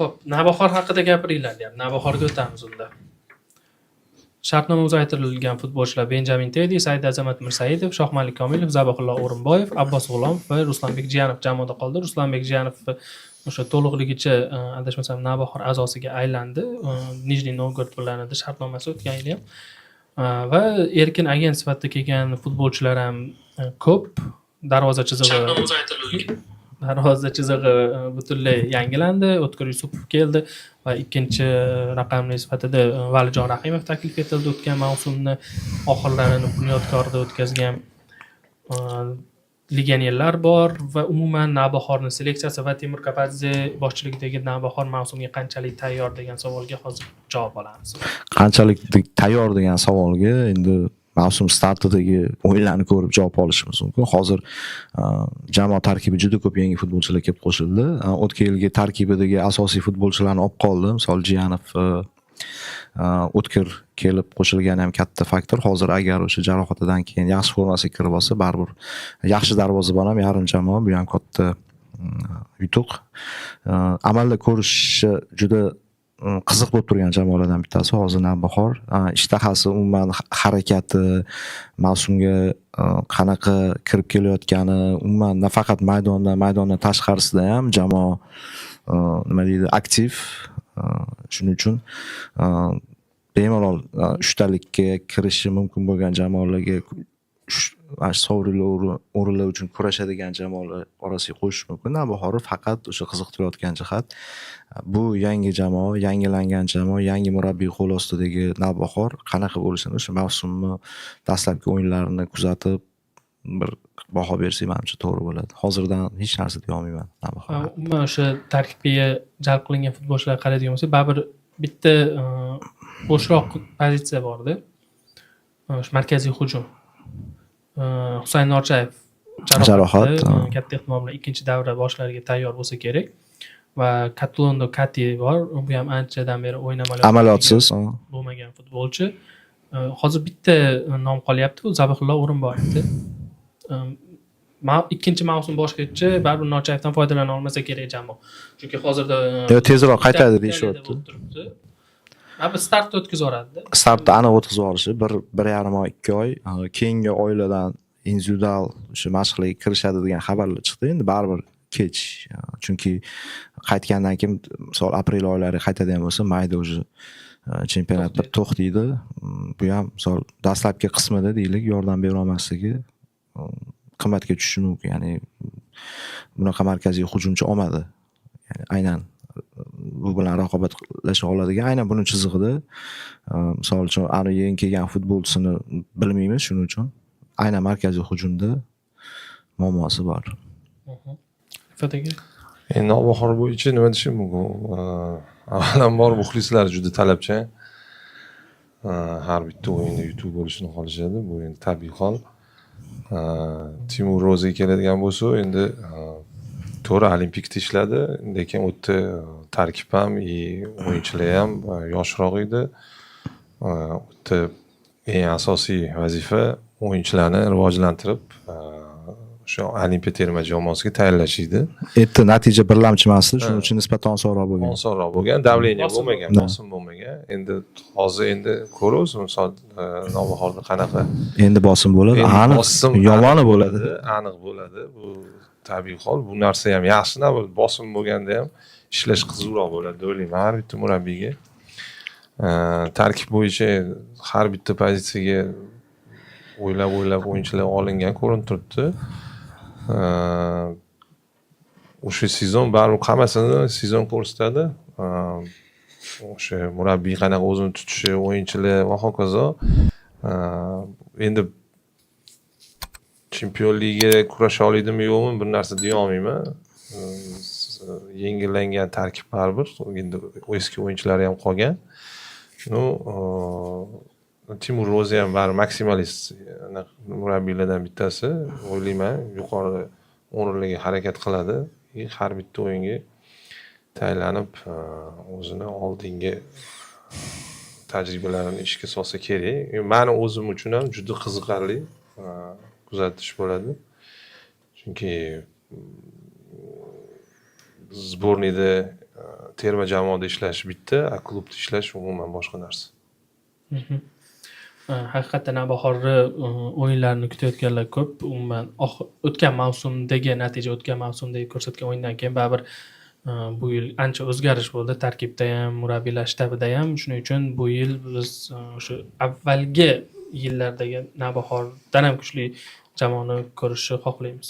Xo'p, Navbahor haqida gapiringlar deyapti. Navbahorga o'tamiz unda. Shartnoma uzaytirilgan futbolchilar Benjamin Tedi, Said Azamat Mirsaidov, Shohmalik Komilov, Zabihullo O'rinboyev, Abbos G'ulomov va Ruslanbek Jiyanov jamoada qoldi. Ruslanbek Jiyanov o'sha to'liqligicha adashmasam Navbahor a'zosiga aylandi. Nijniy Novgorod bilan edi shartnomasi o'tgan yili ham. Va erkin agent sifatida kelgan futbolchilar ham ko'p. Darvoza chizig'i butunlay yangilandi. O'tkir Yusupov keldi va ikkinchi raqamli sifatida Valijon Rahimov taklif etildi. O'tgan mavsumni oxirlarini Bunyodkorda o'tkazgan legionerlar bor va umuman Navbahorning seleksiyasi va Timur Kapadze boshchiligidagi Navbahor mavsumiga qanchalik tayyor degan savolga hozir javob olamiz. Qanchalik tayyor degan savolga endi mavsum startidagi o'yinlarni ko'rib javob olishimiz mumkin. Hozir jamoa tarkibi juda ko'p yangi futbolchilar kelib qo'shildi. O'tgan yilgi tarkibidagi asosiy futbolchilarni olib qoldi. Misol Jiyanov, O'tkir kelib qo'shilgani ham katta faktor. Hozir agar o'sha jarohatidan keyin yaxshi formasiga kirib olsa, baribir yaxshi darvozabon ham yarim jamoa, bu ham katta yutuq. Amalda ko'rishi juda qiziq bo'lib turgan jamoalardan bittasi hozir Navbahor. Ishtahasi, umuman harakati, mavsumga qanaqa kirib kelayotgani, umuman nafaqat maydondan tashqarisida ham jamoa nima deydi, aktiv. Shuning uchun bemalol uchtalikka kirishi mumkin bo'lgan jamoalarga sovrinlar o'rinlar uchun kurashadigan jamoalar orasiga qo'shish mumkin. Navbahor faqat o'sha qiziqtirayotgan jihat bu yangi jamoa, yangilangan jamoa, yangi murabbiy qo'l ostidagi Navbahor qanaqa bo'lishini o'sha mavsumni dastlabki o'yinlarini kuzatib bir baho bersak, menimcha to'g'ri bo'ladi. Hozirdan hech narsa deya olmayman Navbahor. Umuman o'sha tarkibga jalb qilingan futbolchilarga qaraydigan bo'lsak, baribir bitta bo'shroq pozitsiya bor-da. O'sha markaziy hujum. Husayn Norchayev jarohat katta ehtimol bilan ikkinchi davra boshlariga tayyor bo'lsa kerak va Katlondo Kati bor, bu ham anchadan beri amaliyotsiz bo'lmagan futbolchi. Hozir bitta nom qolyapti, bu Zabihullo O'rinboyevdi. Ikkinchi mavsum boshigacha baribir Norchayevdan foydalana olmasa kerak jamoa. Chunki hozirda tezroq qaytadi deyishyapti. Abi startda o'tkazib yuboradi. Startda aniq o'tkazib yuborishi 1.5 oy, 2 oy, keyingi oylardan individual o'sha mashg'ulotga kirishadi degan xabarlar chiqdi. Endi baribir kech. Chunki qaytgandan keyin misol aprel oylariga qaytadigan bo'lsa, mayda o'sha chempionat bir to'xtaydi. Bu ham misol dastlabki qismida deylik, yordam bera olmasligi qimmatga tushishi mumkin. Ya'ni bunaqa markaziy hujumchi olmadi. Ya'ni aynan bu bilan raqobatlasha oladigan aynan buni chizig'ida misol uchun ani yangi kelgan futbolchisini bilmaymiz, shuning uchun aynan markaziy hujumda muammosi bor. Endi Navbahor bo'yicha nima deyishim mumkin? Avvalambor muxlislar juda talabchan. Har bitta o'yinda yutuq bo'lishini xohlashadi. Bu endi tabiiy hol. Timur Ro'ziga keladigan bo'lsa, endi to'g'ri Olimpikda ishladi, lekin u yerda tarkib ham, o'yinchilar ham yoshroq edi. U yerda eng asosiy vazifa o'yinchilarni rivojlantirib, o'sha Olimpiya terma jamoasiga tayyorlash edi. Endi natija birlamchi emasdi, shuning uchun nisbatan osonroq bo'lgan. Osonroq bo'lgan, davleniya bo'lmagan, bosim bo'lmagan. Endi hozir ko'ramiz, misol Navbahorda qanaqa. Endi bosim bo'ladi, aniq yomoni bo'ladi. Aniq bo'ladi. Bu tabiiy hol. Bu narsa ham yaxshi, bosim bo'lganda ham ishlash qiziqroq bo'ladi deb o'ylayman har bitta murabbiyga. Tarkib bo'yicha har bitta pozitsiyaga o'ylab o'yinchilar olingan ko'rinib turibdi. O'sha sezon baribir hammasini sezon ko'rsatadi. O'sha murabbiy qanaqa o'zini tutishi, o'yinchilar va hokazo. Endi Chempion Liga kurasha oladimi yo'qmi, bir narsa deya olmayman. Yengillangan tarkib baribir, endi eski o'yinchilari ham qolgan. Timur Ro'zi ham bari maksimalist murabbiylardan bittasi. O'ylayman, yuqori o'rinlarga harakat qiladi. Har bitta o'yinga tayyorlanib, o'zini oldingi tajribalarini ishga solsa kerak. Meni o'zim uchun ham juda qiziqarli kuzatish bo'ladi. Chunki sborniyda terma jamoada ishlash bitta, a klubda ishlash umuman boshqa narsa. Haqiqatdan Navbahorni o'yinlarini kutayotganlar ko'p. Umuman o'tgan mavsumdagi natija, o'tgan mavsumdagi ko'rsatgan o'yindan keyin baribir bu yil ancha o'zgarish bo'ldi. Tarkibda ham, murabbiylar shtabida ham. Shuning uchun bu yil biz o'sha avvalgi yillardagi Navbahordan ham kuchli jamoani ko'rishni xohlaymiz.